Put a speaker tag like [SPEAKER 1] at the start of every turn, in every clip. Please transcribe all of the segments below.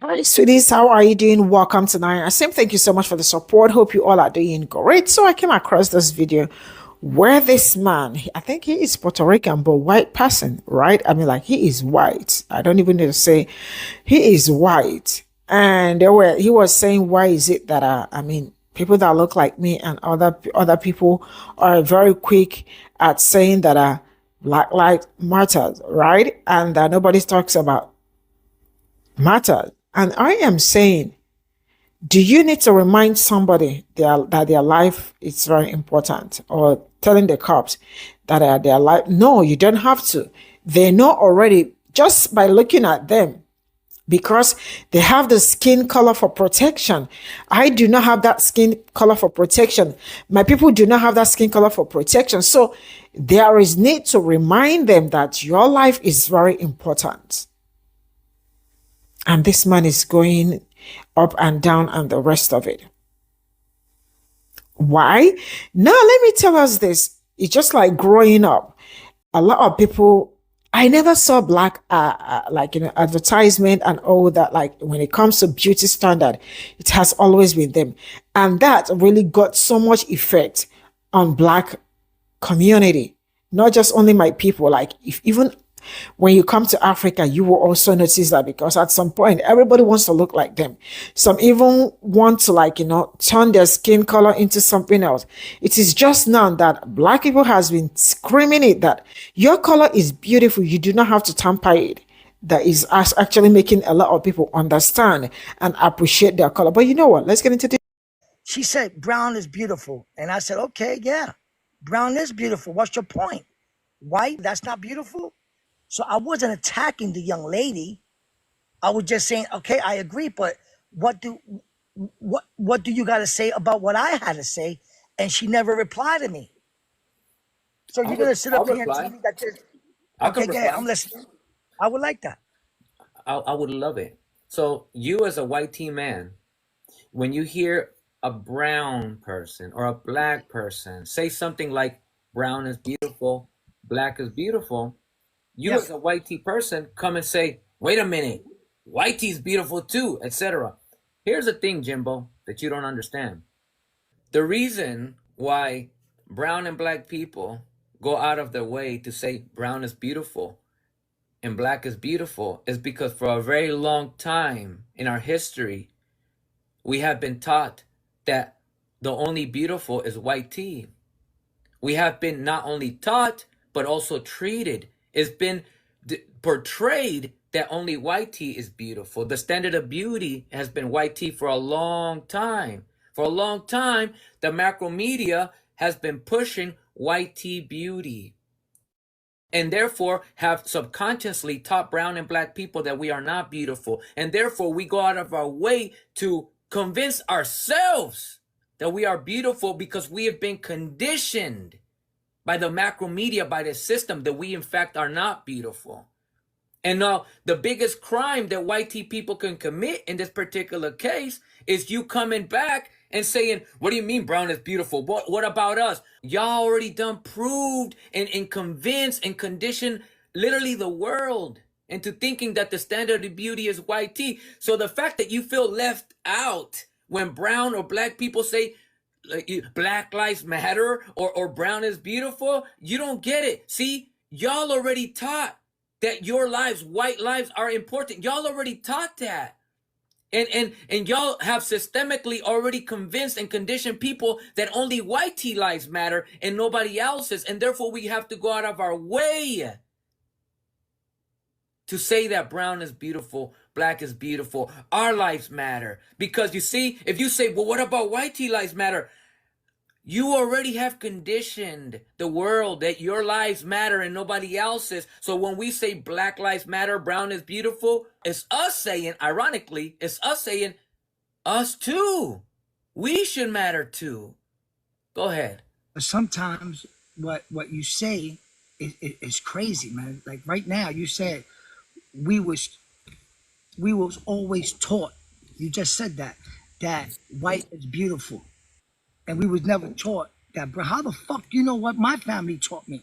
[SPEAKER 1] Hi, sweeties. How are you doing? Welcome tonight. Same, thank you so much for the support. Hope you all are doing great. So I came across this video where this man, I think he is Puerto Rican, but white person, right? I mean, like he is white. I don't even need to say he is white. And he was saying, why is it that I mean, people that look like me and other people are very quick at saying that Black Lives Matter, right? And nobody talks about matter. And I am saying, do you need to remind somebody that their life is very important, or telling the cops that their life? No, you don't have to. They know already just by looking at them, because they have the skin color for protection. I do not have that skin color for protection. My people do not have that skin color for protection. So there is need to remind them that your life is very important. And this man is going up and down and the rest of it. Why? Now, let me tell us this. It's just like growing up. A lot of people, I never saw black, advertisement and all that. Like when it comes to beauty standard, it has always been them. And that really got so much effect on black community. Not just only my people, like if even when you come to Africa, you will also notice that, because at some point, everybody wants to look like them. Some even want to, turn their skin color into something else. It is just now that black people has been screaming it that your color is beautiful. You do not have to tamper it. That is actually making a lot of people understand and appreciate their color. But you know what? Let's get into this.
[SPEAKER 2] She said, brown is beautiful. And I said, okay, yeah, brown is beautiful. What's your point? White, that's not beautiful? So I wasn't attacking the young lady. I was just saying, okay, I agree, but what do you got to say about what I had to say? And she never replied to me. So you're gonna sit
[SPEAKER 3] I'll
[SPEAKER 2] up here and tell
[SPEAKER 3] reply.
[SPEAKER 2] me that this?
[SPEAKER 3] I
[SPEAKER 2] Okay,
[SPEAKER 3] can
[SPEAKER 2] yeah, I'm
[SPEAKER 3] reply.
[SPEAKER 2] listening. I would like that.
[SPEAKER 3] I would love it. So you as a white tea man, when you hear a brown person or a black person say something like brown is beautiful, black is beautiful, you
[SPEAKER 2] Yeah.
[SPEAKER 3] as a white tea person come and say, wait a minute, white tea is beautiful too, etc. Here's the thing, Jimbo, that you don't understand. The reason why brown and black people go out of their way to say brown is beautiful and black is beautiful is because for a very long time in our history, we have been taught that the only beautiful is white tea. We have been not only taught, but also treated. It's been portrayed that only white tea is beautiful. The standard of beauty has been white tea for a long time. For a long time, the macro media has been pushing white tea beauty, and therefore have subconsciously taught brown and black people that we are not beautiful. And therefore we go out of our way to convince ourselves that we are beautiful because we have been conditioned by the macro media, by the system, that we in fact are not beautiful. And now the biggest crime that white tea people can commit in this particular case is you coming back and saying, what do you mean brown is beautiful? What about us? Y'all already done proved and convinced and conditioned literally the world into thinking that the standard of beauty is white tea. So the fact that you feel left out when brown or black people say like, black lives matter or brown is beautiful, you don't get it. See, y'all already taught that your lives, white lives, are important. Y'all already taught that. And y'all have systemically already convinced and conditioned people that only white tea lives matter and nobody else's. And therefore we have to go out of our way to say that brown is beautiful, black is beautiful, our lives matter. Because you see, if you say, well, what about white tea lives matter? You already have conditioned the world that your lives matter and nobody else's. So when we say black lives matter, brown is beautiful, it's us saying, ironically, it's us saying, us too. We should matter too. Go ahead.
[SPEAKER 2] Sometimes what you say is crazy, man. Like right now, you said we was we was always taught. You just said that white is beautiful, and we was never taught that. Bro, how the fuck you know what my family taught me?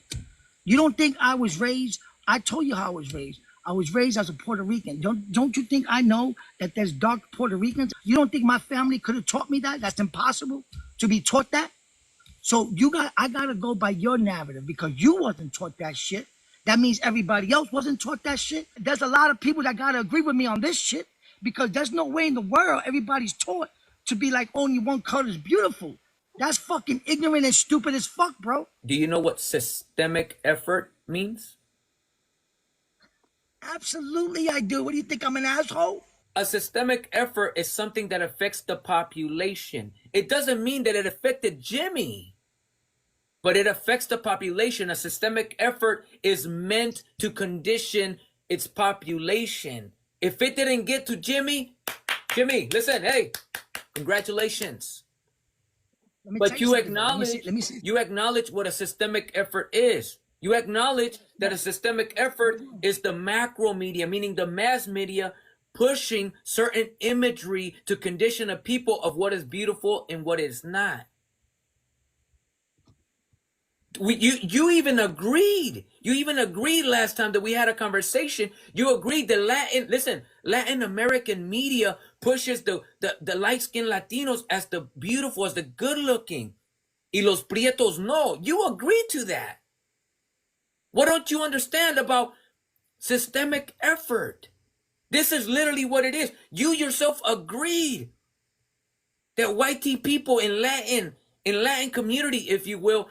[SPEAKER 2] You don't think I was raised? I told you how I was raised. I was raised as a Puerto Rican. Don't you think I know that there's dark Puerto Ricans? You don't think my family could have taught me that? That's impossible to be taught that. So I gotta go by your narrative because you wasn't taught that shit. That means everybody else wasn't taught that shit. There's a lot of people that gotta agree with me on this shit because there's no way in the world everybody's taught to be like only one color is beautiful. That's fucking ignorant and stupid as fuck, bro.
[SPEAKER 3] Do you know what systemic effort means?
[SPEAKER 2] Absolutely, I do. What do you think? I'm an asshole?
[SPEAKER 3] A systemic effort is something that affects the population. It doesn't mean that it affected Jimmy, but it affects the population. A systemic effort is meant to condition its population. If it didn't get to Jimmy, listen, hey, congratulations. But you acknowledge, you acknowledge what a systemic effort is. You acknowledge that a systemic effort is the macro media, meaning the mass media, pushing certain imagery to condition a people of what is beautiful and what is not. You even agreed. You even agreed last time that we had a conversation. You agreed that Latin American media pushes the light-skinned Latinos as the beautiful, as the good-looking. Y los prietos no. You agreed to that. What don't you understand about systemic effort? This is literally what it is. You yourself agreed that white people in Latin community, if you will,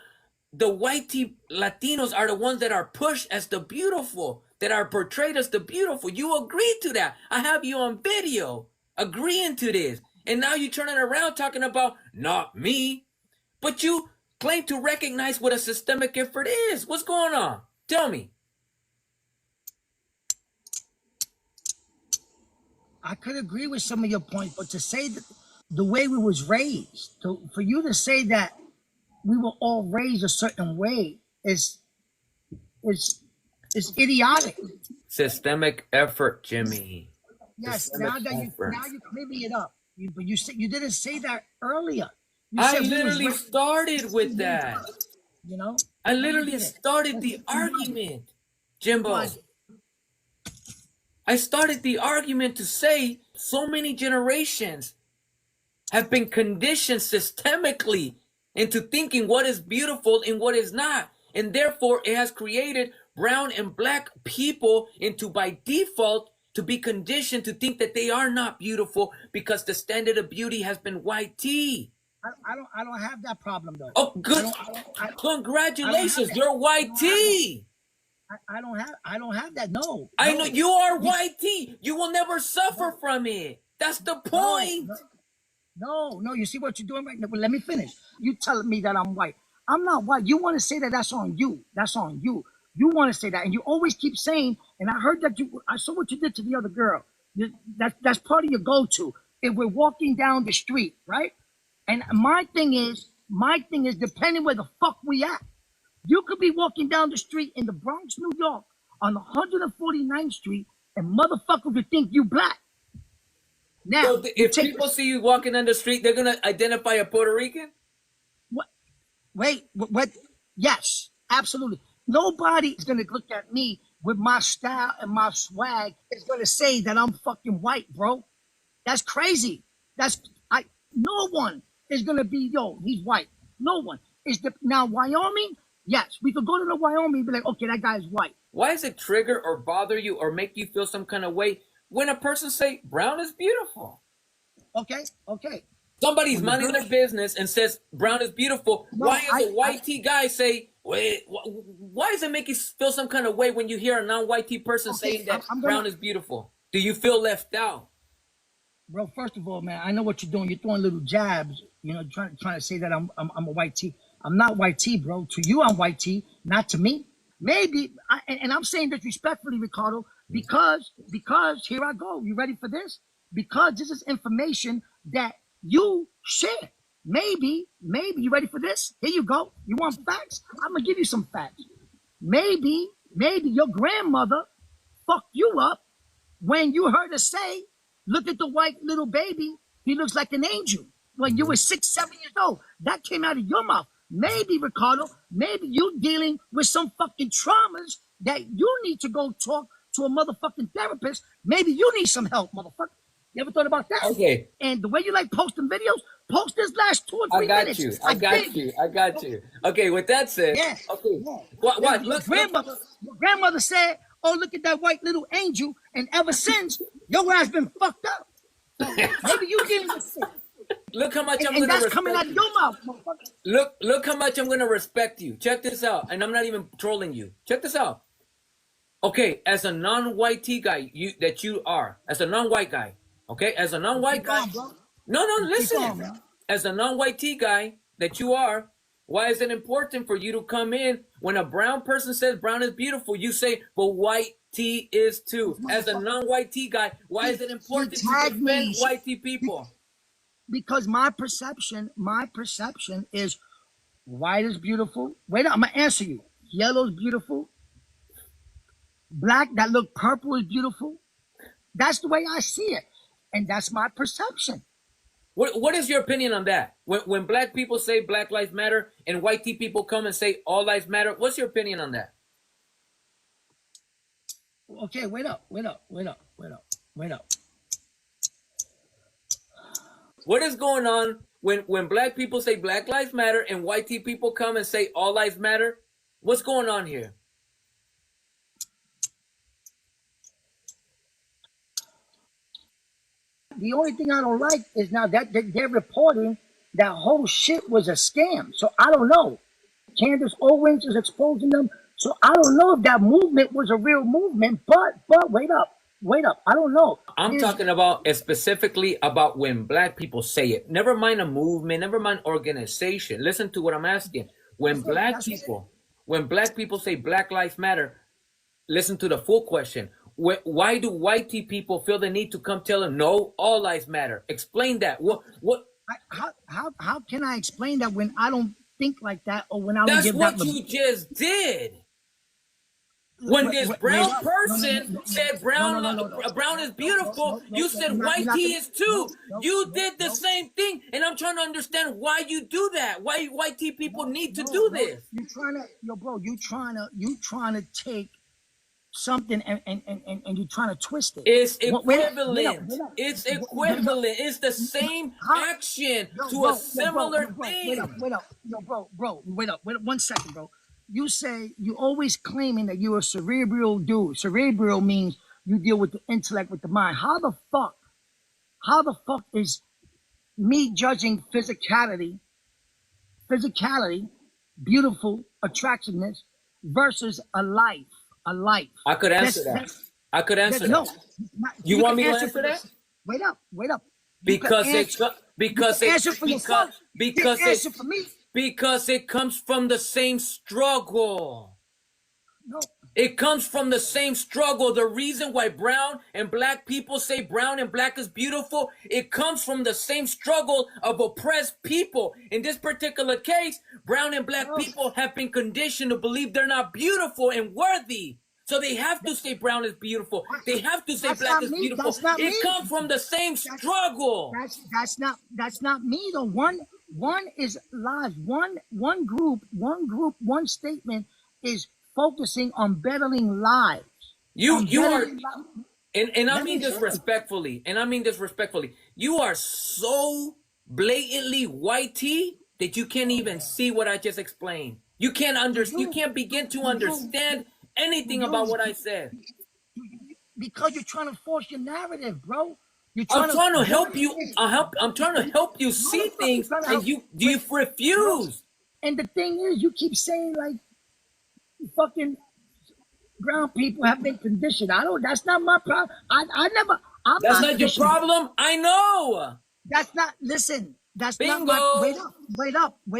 [SPEAKER 3] the white Latinos are the ones that are pushed as the beautiful, that are portrayed as the beautiful. You agreed to that. I have you on video agreeing to this. And now you're turning around talking about not me. But you claim to recognize what a systemic effort is. What's going on? Tell me.
[SPEAKER 2] I could agree with some of your points, but to say that the way we was raised, for you to say that we were all raised a certain way is idiotic.
[SPEAKER 3] Systemic effort, Jimmy.
[SPEAKER 2] Yes,
[SPEAKER 3] Systemic
[SPEAKER 2] now you're clearing it up. But you didn't say that earlier.
[SPEAKER 3] I literally started with that.
[SPEAKER 2] You know?
[SPEAKER 3] I literally started the argument, Jimbo. I started the argument to say so many generations have been conditioned systemically into thinking what is beautiful and what is not. And therefore, it has created brown and black people into, by default, to be conditioned to think that they are not beautiful because the standard of beauty has been white tea.
[SPEAKER 2] I don't have that problem though.
[SPEAKER 3] Oh, good. Congratulations, you're white tea.
[SPEAKER 2] I don't have that. No.
[SPEAKER 3] I know you are white tea. You will never suffer from it. That's the point.
[SPEAKER 2] No. You see what you're doing right now? But let me finish. You telling me that I'm white. I'm not white. You want to say that? That's on you. That's on you. You want to say that, and you always keep saying. And I heard that I saw what you did to the other girl. That's part of your go-to. If we're walking down the street, right? And my thing is depending where the fuck we at. You could be walking down the street in the Bronx, New York, on 149th Street, and motherfuckers would think you black. Now,
[SPEAKER 3] so if people see you walking down the street, they're gonna identify a Puerto Rican?
[SPEAKER 2] What? Wait, what? Yes, absolutely. Nobody is gonna look at me with my style and my swag. Is gonna say that I'm fucking white, bro. That's crazy. No one is gonna be, yo, he's white. No one. Now Wyoming, yes, we could go to the Wyoming and be like, okay, that guy's white.
[SPEAKER 3] Why does it trigger or bother you or make you feel some kind of way when a person say brown is beautiful?
[SPEAKER 2] Okay.
[SPEAKER 3] Somebody's minding their business and says brown is beautiful. No, why does a white tea guy say, wait, why does it make you feel some kind of way when you hear a non-white tea person saying that brown is beautiful? Do you feel left out?
[SPEAKER 2] Bro, first of all, man, I know what you're doing. You're throwing little jabs, trying to say that I'm a white tea. I'm not white tea, bro. To you, I'm white tea, not to me. Maybe, and I'm saying this respectfully, Ricardo, because here I go. You ready for this? Because this is information that you share. Maybe, you ready for this? Here you go. You want facts? I'm gonna give you some facts. Maybe your grandmother fucked you up when you heard her say, look at the white little baby. He looks like an angel. When you were 6, 7 years old, that came out of your mouth. Maybe, Ricardo, maybe you're dealing with some fucking traumas that you need to go talk to a motherfucking therapist, maybe you need some help, motherfucker. You ever thought about that?
[SPEAKER 3] Okay.
[SPEAKER 2] And the way you like posting videos, post this last 2 or 3 minutes.
[SPEAKER 3] I got you. Okay, with that said,
[SPEAKER 2] Yeah.
[SPEAKER 3] okay.
[SPEAKER 2] Yeah.
[SPEAKER 3] What?
[SPEAKER 2] Your grandmother said, "Oh, look at that white little angel," and ever since, your ass been fucked up. So maybe you dealing with shit.
[SPEAKER 3] Look how much I'm
[SPEAKER 2] And
[SPEAKER 3] gonna
[SPEAKER 2] that's
[SPEAKER 3] respect
[SPEAKER 2] coming out of
[SPEAKER 3] you.
[SPEAKER 2] your mouth, motherfucker.
[SPEAKER 3] Look how much I'm gonna respect you. Check this out, and I'm not even trolling you. Check this out. Okay, as a non-white T guy, you are as a non-white guy. Okay, as a non-white guy. No, listen. As a non-white T guy that you are, why is it important for you to come in when a brown person says brown is beautiful? You say, but white T is too. As a non-white T guy, why is it important to defend white T people?
[SPEAKER 2] Because my perception is white is beautiful. Wait up, I'm gonna answer you. Yellow's beautiful. Black that look purple is beautiful. That's the way I see it, and that's my perception.
[SPEAKER 3] What is your opinion on that? When black people say Black Lives Matter and white T people come and say all lives matter, what's your opinion on that?
[SPEAKER 2] Okay, wait up.
[SPEAKER 3] What is going on when black people say Black Lives Matter and white T people come and say all lives matter? What's going on here?
[SPEAKER 2] The only thing I don't like is now that they're reporting that whole shit was a scam. So I don't know. Candace Owens is exposing them. So I don't know if that movement was a real movement. But wait up. I don't know.
[SPEAKER 3] I'm talking about specifically about when black people say it. Never mind a movement. Never mind organization. Listen to what I'm asking. When black people say Black Lives Matter, listen to the full question. Why do white T people feel the need to come tell them no, all lives matter? Explain that. What?
[SPEAKER 2] How can I explain that when I don't think like that, or when I don't give that?
[SPEAKER 3] That's what you just did. When this brown person said brown is beautiful, you said white T is too. You did the same thing, and I'm trying to understand why you do that. Why white T people need to do this?
[SPEAKER 2] You trying to take something and you're trying to twist it.
[SPEAKER 3] It's equivalent. It's equivalent. It's the same action to a similar thing.
[SPEAKER 2] Wait up. Wait up. 1 second, bro. You say you always claiming that you're a cerebral dude. Cerebral means you deal with the intellect, with the mind. How the fuck is me judging physicality, beautiful, attractiveness versus a life?
[SPEAKER 3] I could answer that. I could answer that. You want me to answer that?
[SPEAKER 2] Wait up.
[SPEAKER 3] Because it comes from the same struggle.
[SPEAKER 2] No.
[SPEAKER 3] It comes from the same struggle. The reason why brown and black people say brown and black is beautiful, it comes from the same struggle of oppressed people. In this particular case, brown and black people have been conditioned to believe they're not beautiful and worthy. So they have to say brown is beautiful. They have to say black is beautiful. It comes from the same struggle.
[SPEAKER 2] That's not me though. One is lives. One group, one statement is focusing on bettering lives.
[SPEAKER 3] You are, and I mean this respectfully. You are so blatantly white T that you can't even see what I just explained. You can't understand. You can't begin to understand anything about what I said.
[SPEAKER 2] Because you're trying to force your narrative, bro.
[SPEAKER 3] I'm trying to help you. I'm trying to help you see things, and you refuse.
[SPEAKER 2] And the thing is, you keep saying like fucking brown people have been conditioned. That's not my problem.
[SPEAKER 3] That's not your problem. I know.
[SPEAKER 2] That's not. Listen. That's
[SPEAKER 3] Bingo.
[SPEAKER 2] not my. Wait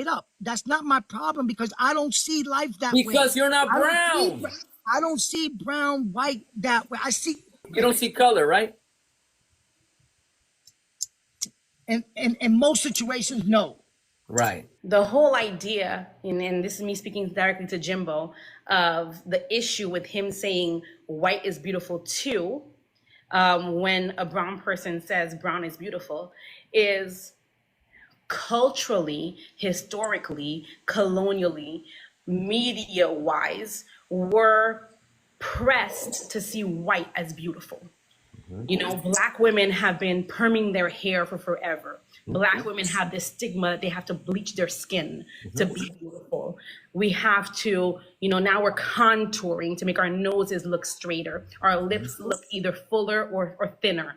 [SPEAKER 2] up. That's not my problem because I don't see life that way.
[SPEAKER 3] Because you're not brown.
[SPEAKER 2] I don't see brown, white that way. I see.
[SPEAKER 3] You don't see color, right?
[SPEAKER 2] In most situations, no.
[SPEAKER 3] Right.
[SPEAKER 4] The whole idea, and this is me speaking directly to Jimbo, of the issue with him saying white is beautiful too, when a brown person says brown is beautiful, is culturally, historically, colonially, media-wise, we're pressed to see white as beautiful. You know, Black women have been perming their hair for forever. Black women have this stigma that they have to bleach their skin to be beautiful. We have to, you know, now we're contouring to make our noses look straighter, our lips look either fuller or thinner.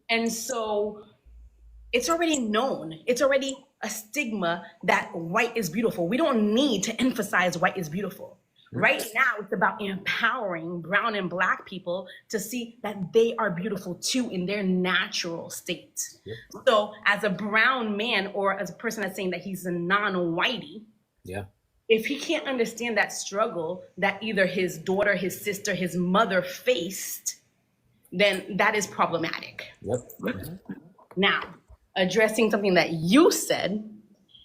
[SPEAKER 4] And so it's already known, it's already a stigma that white is beautiful. We don't need to emphasize white is beautiful. Right now, it's about empowering brown and Black people to see that they are beautiful too in their natural state. So, as a brown man or as a person that's saying that he's a non-whitey, if he can't understand that struggle that either his daughter, his sister, his mother faced, then that is problematic. Now, addressing something that you said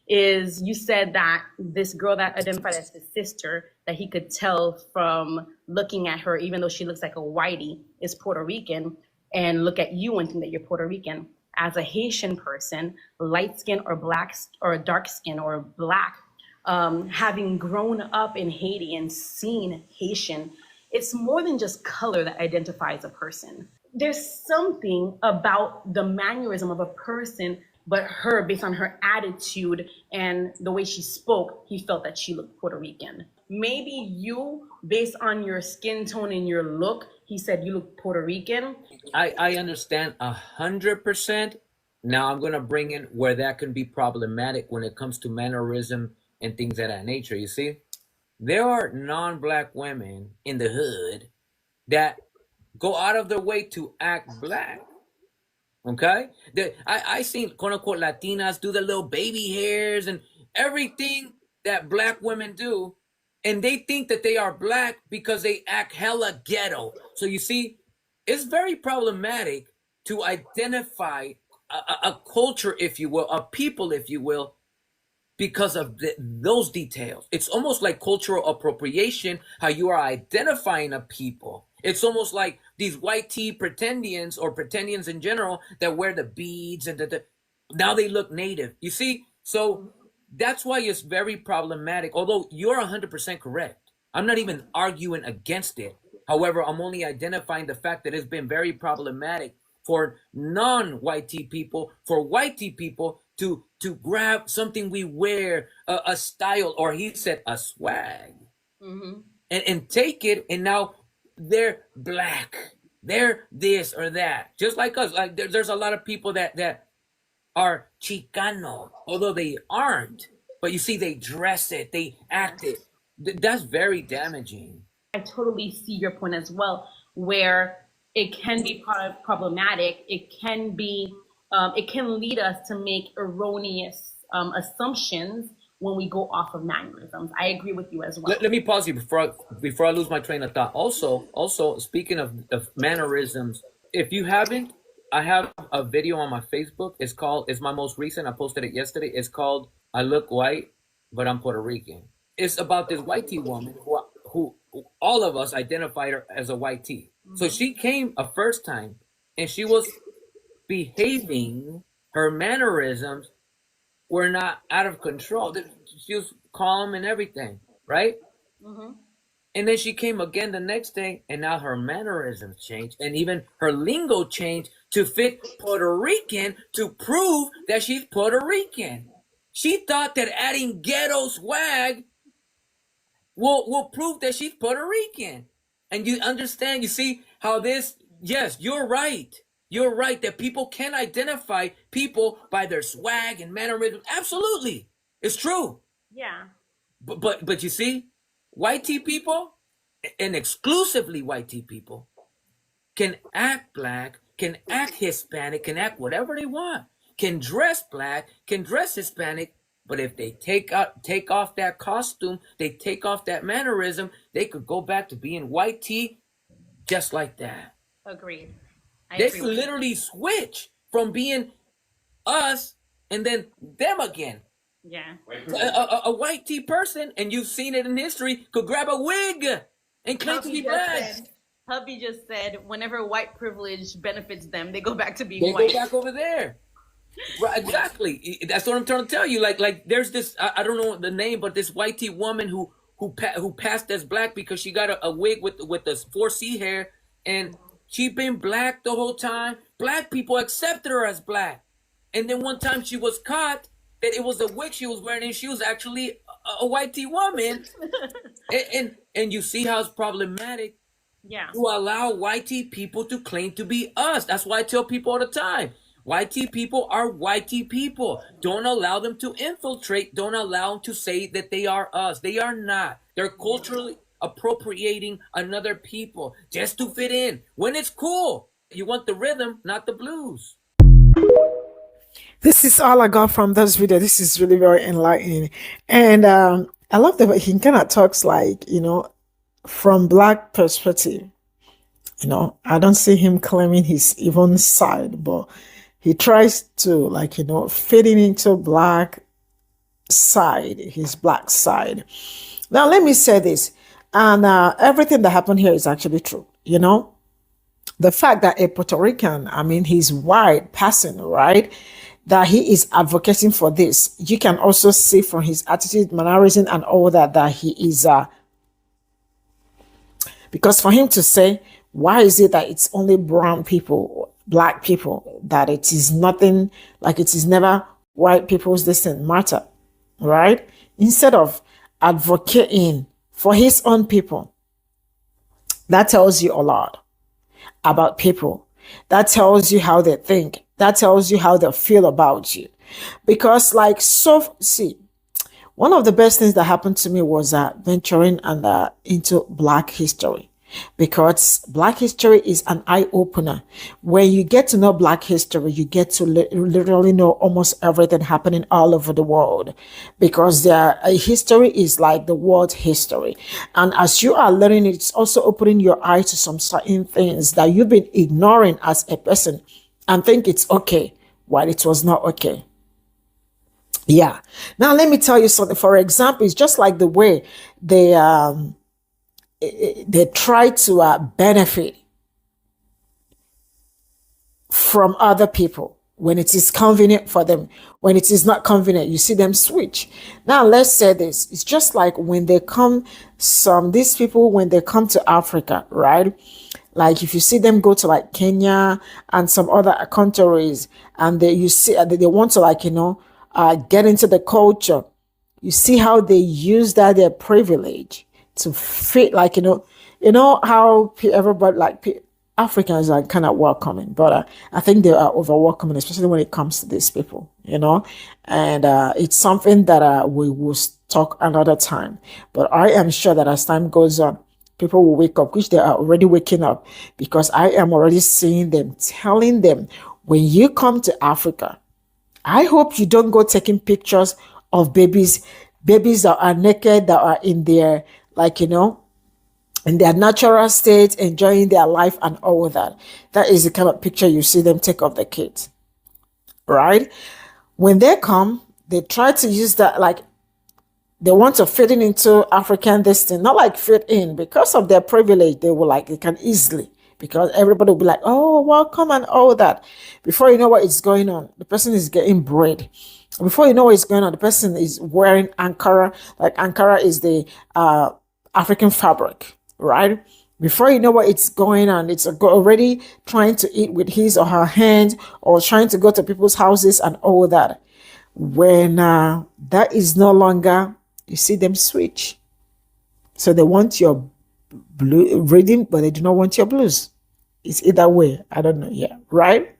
[SPEAKER 4] is you said that this girl that identified as his sister, that he could tell from looking at her, even though she looks like a whitey, is Puerto Rican, and look at you and think that you're Puerto Rican. As a Haitian person, light skin or black or dark skin or Black, having grown up in Haiti and seen Haitian, it's more than just color that identifies a person. There's something about the mannerism of a person, but her, based on her attitude and the way she spoke, he felt that she looked Puerto Rican. Maybe you, based on your skin tone and your look, he said you look Puerto Rican.
[SPEAKER 3] I understand 100%. Now I'm going to bring in where that can be problematic when it comes to mannerism and things of that nature. You see, there are non-Black women in the hood that go out of their way to act Black. Okay, I seen quote unquote Latinas do the little baby hairs and everything that Black women do, and they think that they are Black because they act hella ghetto. So you see, it's very problematic to identify a culture, if you will, a people, if you will, because of those details. It's almost like cultural appropriation, how you are identifying a people. It's almost like these white tee pretendians or pretendians in general that wear the beads and now they look native. You see? So that's why it's very problematic. Although you're 100% correct. I'm not even arguing against it. However, I'm only identifying the fact that it's been very problematic for non-white tee people, for white tee people to grab something we wear, a style, or he said a swag, and take it, and now they're Black, they're this or that, just like us. Like there's a lot of people that are Chicano, although they aren't. But you see, they dress it, they act it. That's very damaging.
[SPEAKER 4] I totally see your point as well, where it can be problematic. It can be, it can lead us to make erroneous assumptions when we go off of mannerisms. I agree with you as well.
[SPEAKER 3] Let me pause you before I lose my train of thought. Also, speaking of mannerisms, if you haven't, I have a video on my Facebook. It's my most recent. I posted it yesterday. It's called "I Look White, but I'm Puerto Rican." It's about this white tea woman who all of us identified her as a white tea. So she came a first time, and she was behaving. Her mannerisms were not out of control. She was calm and everything, right? And then she came again the next day, and now her mannerisms changed, and even her lingo changed to fit Puerto Rican to prove that she's Puerto Rican. She thought that adding ghetto swag will prove that she's Puerto Rican. And you understand, you see how this, yes, you're right. You're right that people can identify people by their swag and mannerisms. Absolutely. It's true.
[SPEAKER 4] Yeah.
[SPEAKER 3] But you see, white tea people, and exclusively white tea people, can act Black, can act Hispanic, can act whatever they want, can dress Black, can dress Hispanic. But if they take off that costume, they take off that mannerism, they could go back to being white tea just like that.
[SPEAKER 4] Agreed.
[SPEAKER 3] They could literally switch from being us and then them again.
[SPEAKER 4] Yeah.
[SPEAKER 3] A white tea person, and you've seen it in history, could grab a wig and claim to be Black.
[SPEAKER 4] Hubby just said whenever white privilege benefits them, they go back to being
[SPEAKER 3] They
[SPEAKER 4] white.
[SPEAKER 3] go back over there. Right, exactly. That's what I'm trying to tell you. Like there's this, I don't know the name, but this white tea woman who who passed as black because she got a wig with the 4C hair, and she been black the whole time. Black people accepted her as black, and then one time she was caught that it was a wig she was wearing, and she was actually a white woman. and you see how it's problematic
[SPEAKER 4] Yeah.
[SPEAKER 3] to allow white people to claim to be us. That's why I tell people all the time. White people are white people. Don't allow them to infiltrate. Don't allow them to say that they are us. They are not. They're culturally appropriating another people just to fit in. When it's cool, you want the rhythm, not the blues.
[SPEAKER 1] This is all I got from this video. This is really very enlightening. And I love that he kind of talks like, from black perspective. I don't see him claiming his even side, but he tries to fit in into black side, his black side. Now, let me say this. And everything that happened here is actually true. The fact that a Puerto Rican, he's white person, right? That he is advocating for this. You can also see from his attitude, mannerism, and all that he is, because for him to say, why is it that it's only brown people, black people, that it is nothing, like it is never white people's destiny matter, right? Instead of advocating for his own people, that tells you a lot about people. That tells you how they think. That tells you how they feel about you. Because see, one of the best things that happened to me was venturing into Black history. Because Black history is an eye-opener. When you get to know Black history, you get to literally know almost everything happening all over the world. Because history is like the world history. And as you are learning it, it's also opening your eyes to some certain things that you've been ignoring as a person and think it's okay, while it was not okay. Yeah. Now, let me tell you something. For example, it's just like the way they try to benefit from other people when it is convenient for them. When it is not convenient, you see them switch. Now, let's say this. It's just like when they come, these people, when they come to Africa, right? Like if you see them go to like Kenya and some other countries, and you see they want to get into the culture. You see how they use their privilege to fit, how everybody, Africans are kind of welcoming, but I think they are over welcoming, especially when it comes to these people, and it's something that we will talk another time. But I am sure that as time goes on, people will wake up, which they are already waking up, because I am already seeing them, telling them, when you come to Africa, I hope you don't go taking pictures of babies that are naked, that are in their, in their natural state, enjoying their life and all of that. That is the kind of picture you see them take of the kids, right? When they come, they try to use that, they want to fit into African destiny, not fit in, because of their privilege. They will they can easily, because everybody will be like, oh, welcome and all that. Before you know what is going on, the person is getting bread. Before you know what is going on, the person is wearing Ankara. Ankara is the African fabric, right? Before you know what it's going on, it's already trying to eat with his or her hand, or trying to go to people's houses and all that. When that is no longer, you see them switch. So they want your blue rhythm, but they do not want your blues. It's either way. I don't know. Yeah, right?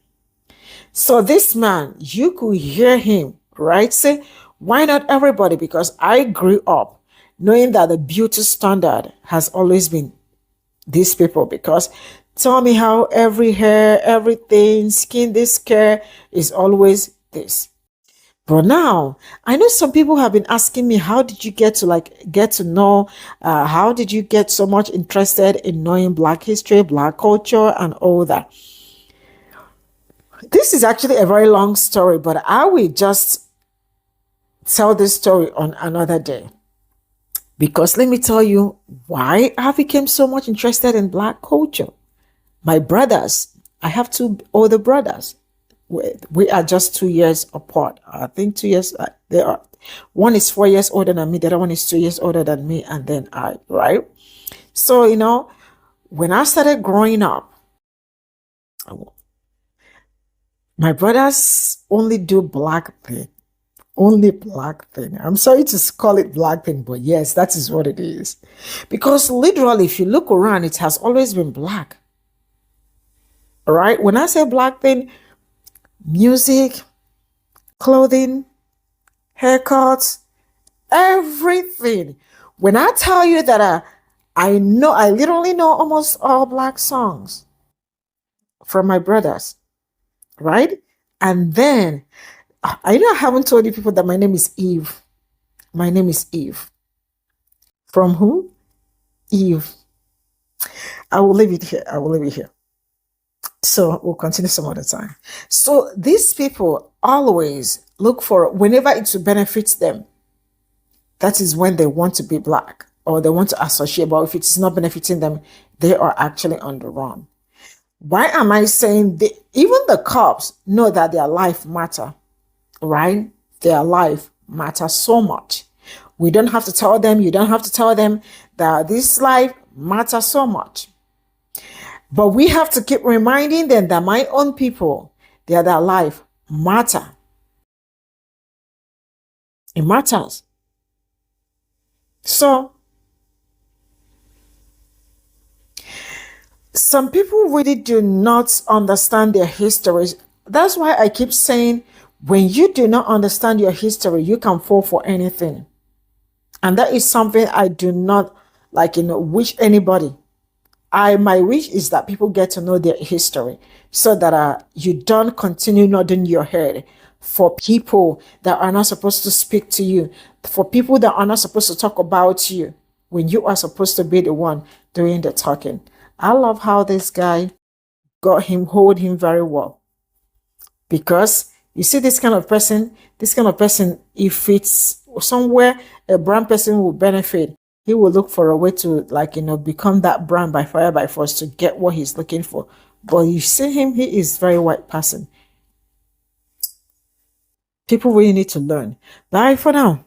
[SPEAKER 1] So this man, you could hear him, right? Say, why not everybody? Because I grew up knowing that the beauty standard has always been these people. Because tell me how every hair, everything, skin, this care is always this. But now, I know some people have been asking me, how did you get to know, how did you get so much interested in knowing Black history, Black culture, and all that? This is actually a very long story, but I will just tell this story on another day. Because let me tell you why I became so much interested in Black culture. My brothers, I have two older brothers. We are just 2 years apart. I think 2 years. They are One is 4 years older than me, the other one is 2 years older than me, and then I, right? So, when I started growing up, my brothers only do black thing. Only black thing. I'm sorry to call it black thing, but yes, that is what it is. Because literally, if you look around, it has always been black. All right? When I say black thing, music, clothing, haircuts, everything. When I tell you that I literally know almost all black songs from my brothers, right? And then I haven't told you people that my name is Eve. My name is Eve. From who? Eve. I will leave it here. I will leave it here. So we'll continue some other time. So these people always look for whenever it will benefit them. That is when they want to be black or they want to associate. But if it's not benefiting them, they are actually on the run. Why am I saying even the cops know that their life matter, right? Their life matters so much. We don't have to tell them, you don't have to tell them that this life matters so much. But we have to keep reminding them that my own people, their life matter. It matters. So, some people really do not understand their histories. That's why I keep saying, when you do not understand your history, you can fall for anything. And that is something I do not wish anybody. My wish is that people get to know their history so that you don't continue nodding your head for people that are not supposed to speak to you, for people that are not supposed to talk about you when you are supposed to be the one doing the talking. I love how this guy hold him very well. Because you see this kind of person, if it's somewhere a brown person will benefit, he will look for a way to become that brown by fire by force to get what he's looking for. But you see him, he is very white person. People really need to learn. Bye for now.